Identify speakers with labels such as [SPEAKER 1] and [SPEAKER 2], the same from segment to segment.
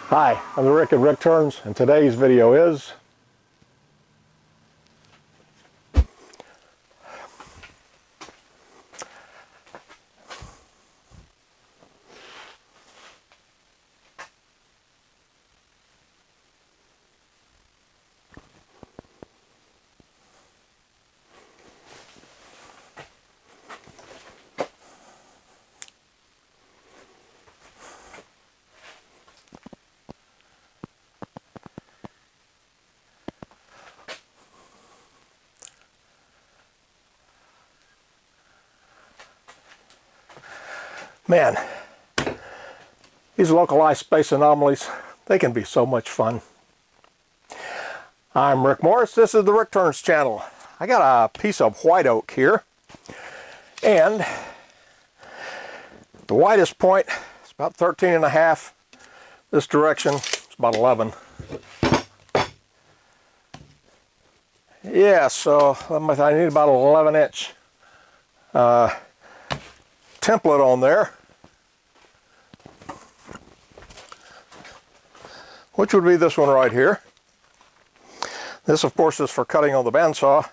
[SPEAKER 1] Hi, I'm Rick at Rick Turns, and today's video is man, these localized space anomalies, they can be so much fun. I'm Rick Morris. This is the Rick Turns channel. I got a piece of white oak here, and the widest point is about 13 and a half. This direction it's about 11. Yeah, so I need about 11-inch template on there, which would be this one right here. This, of course, is for cutting on the bandsaw.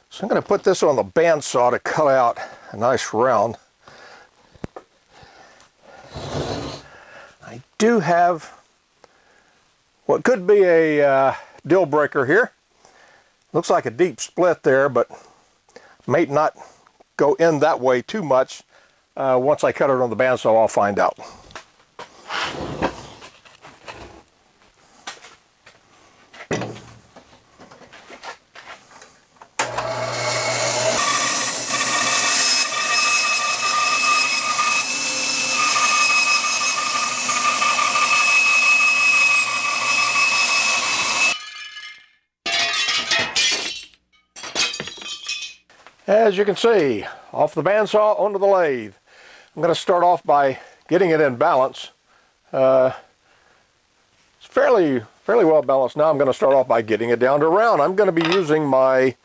[SPEAKER 1] So I'm going to put this on the bandsaw to cut out a nice round. I do have what could be a deal breaker here. Looks like a deep split there, but may not go in that way too much. Once I cut it on the bandsaw, I'll find out. As you can see, off the bandsaw onto the lathe. I'm going to start off by getting it in balance. It's fairly well balanced now. I'm going to start off by getting it down to round. I'm going to be using my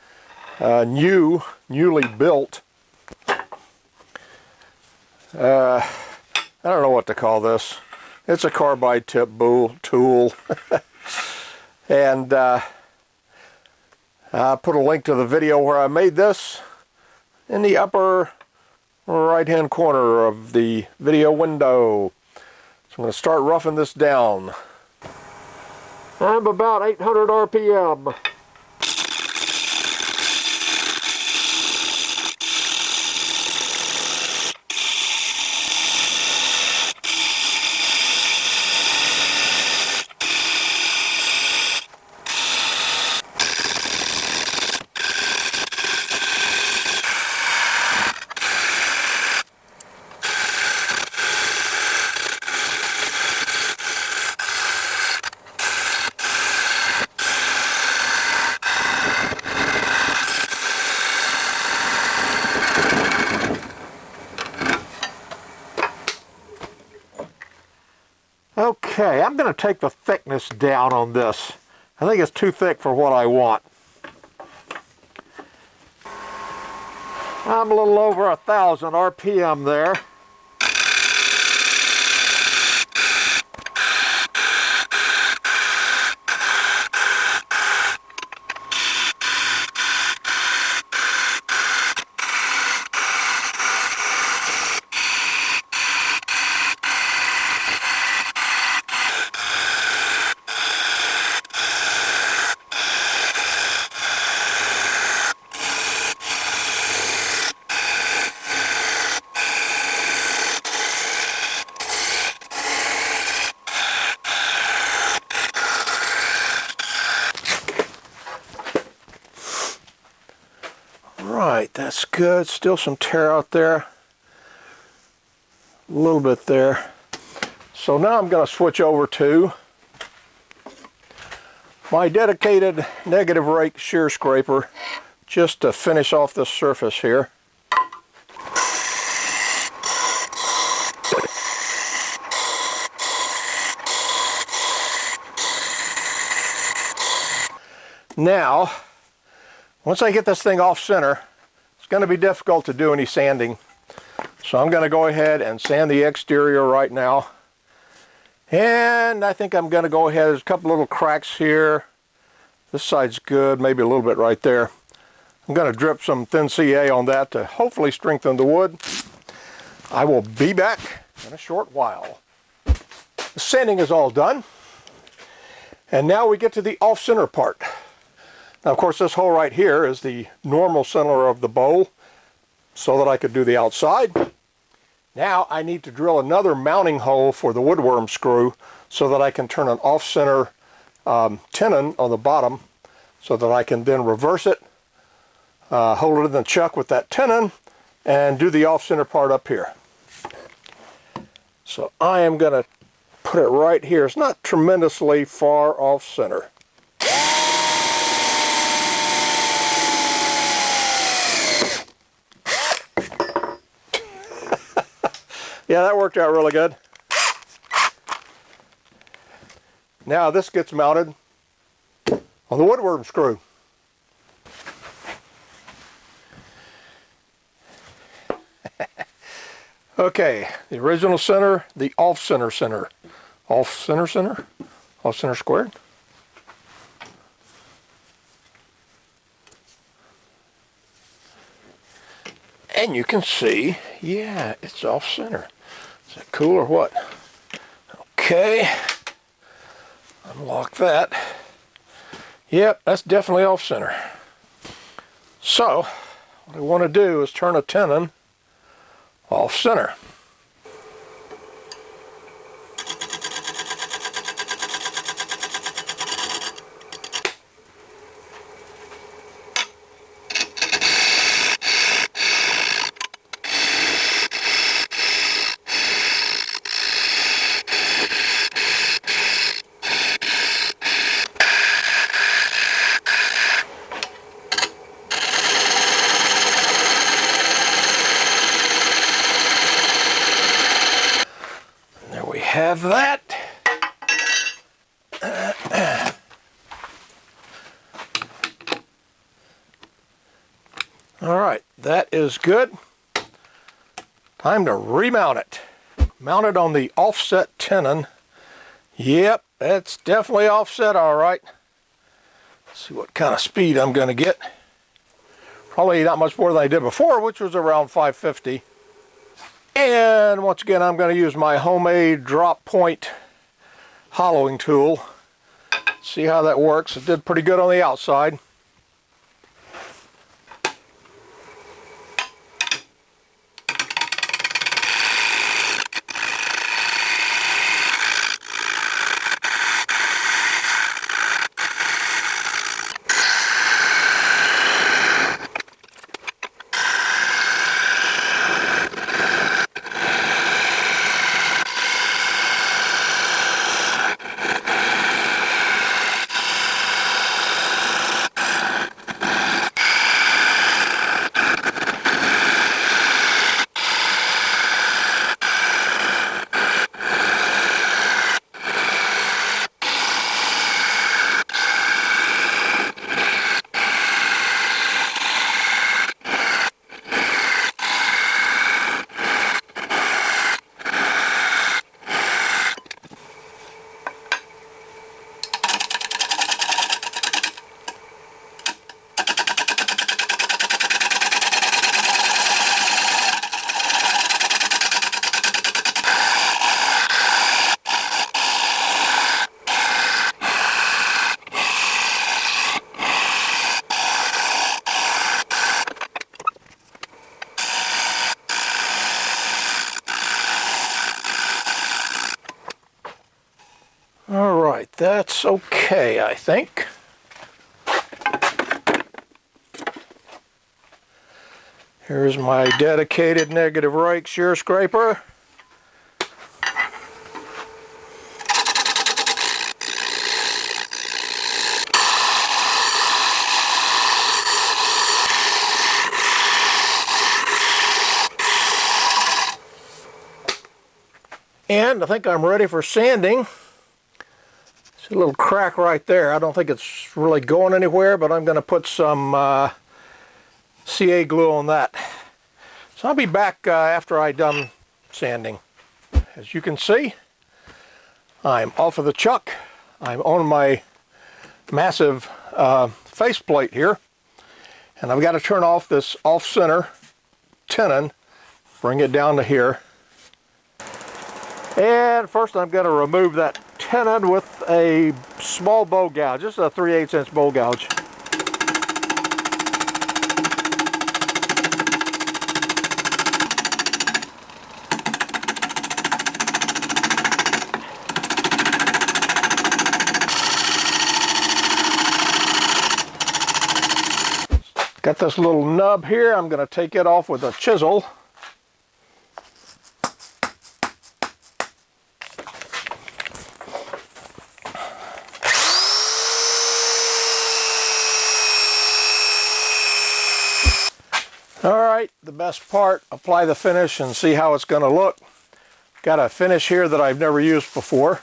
[SPEAKER 1] newly built, I don't know what to call this. It's a carbide tip tool. And I put a link to the video where I made this in the upper right hand corner of the video window. So I'm going to start roughing this down. I'm about 800 RPM. Okay, I'm going to take the thickness down on this. I think it's too thick for what I want. I'm a little over 1,000 RPM there. Right, that's good. Still some tear out there. A little bit there. So now I'm going to switch over to my dedicated negative rake shear scraper just to finish off this surface here. Now, once I get this thing off center, it's going to be difficult to do any sanding. So I'm going to go ahead and sand the exterior right now. And I think I'm going to go ahead, there's a couple little cracks here. This side's good, maybe a little bit right there. I'm going to drip some thin CA on that to hopefully strengthen the wood. I will be back in a short while. The sanding is all done. And now we get to the off-center part. Now, of course, this hole right here is the normal center of the bowl so that I could do the outside. Now I need to drill another mounting hole for the woodworm screw so that I can turn an off-center tenon on the bottom so that I can then reverse it, hold it in the chuck with that tenon, and do the off-center part up here. So I am going to put it right here. It's not tremendously far off-center. Yeah, that worked out really good. Now this gets mounted on the woodworm screw. Okay, the original center, the off-center center. Off-center center? Off-center squared? And you can see, yeah, it's off-center. Is that cool or what? Okay. Unlock that. Yep, that's definitely off-center. So, what I want to do is turn a tenon off-center. Have that. All right, that is good. Time to remount it. Mount it on the offset tenon. Yep, that's definitely offset, all right. Let's see what kind of speed I'm going to get. Probably not much more than I did before, which was around 550. And once again, I'm going to use my homemade drop point hollowing tool. See how that works. It did pretty good on the outside. All right, that's okay, I think. Here's my dedicated negative rake shear scraper. And I think I'm ready for sanding. See a little crack right there. I don't think it's really going anywhere, but I'm going to put some CA glue on that. So I'll be back after I'm done sanding. As you can see, I'm off of the chuck. I'm on my massive faceplate here, and I've got to turn off this off-center tenon, bring it down to here. And first I'm going to remove that tenon with a small bow gouge, just a 3/8 inch bow gouge. Got this little nub here. I'm going to take it off with a chisel. Alright, the best part, apply the finish and see how it's going to look. Got a finish here that I've never used before.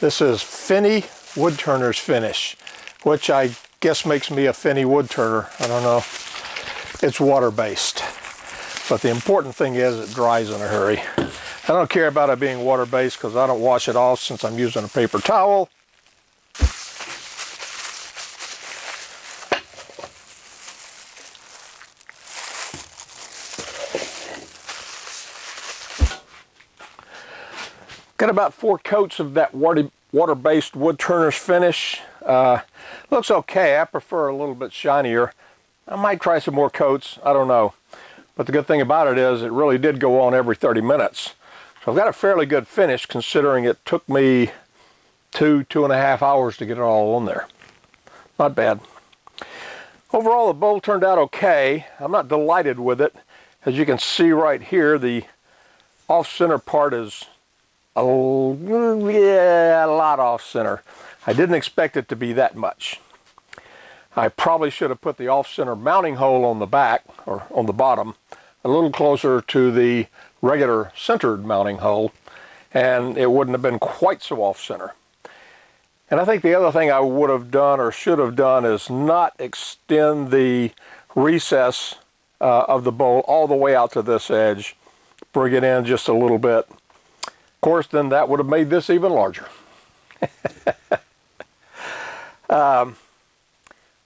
[SPEAKER 1] This is Finney Wood Turner's finish, which I guess makes me a Finney wood turner. I don't know. It's water-based. But the important thing is it dries in a hurry. I don't care about it being water-based because I don't wash it off since I'm using a paper towel. Got about 4 coats of that water-based wood turner's finish. Looks okay. I prefer a little bit shinier. I might try some more coats. I don't know. But the good thing about it is it really did go on every 30 minutes. So I've got a fairly good finish considering it took me 2.5 hours to get it all on there. Not bad. Overall, the bowl turned out okay. I'm not delighted with it. As you can see right here, the off-center part is a lot off-center. I didn't expect it to be that much. I probably should have put the off-center mounting hole on the back, or on the bottom, a little closer to the regular centered mounting hole, and it wouldn't have been quite so off-center. And I think the other thing I would have done or should have done is not extend the recess of the bowl all the way out to this edge. Bring it in just a little bit. Of course, then that would have made this even larger.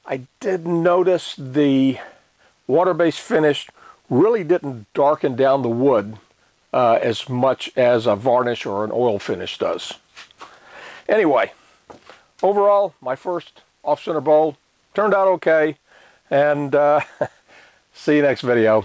[SPEAKER 1] I did notice the water-based finish really didn't darken down the wood as much as a varnish or an oil finish does. Anyway, overall, my first off-center bowl turned out okay, and see you next video.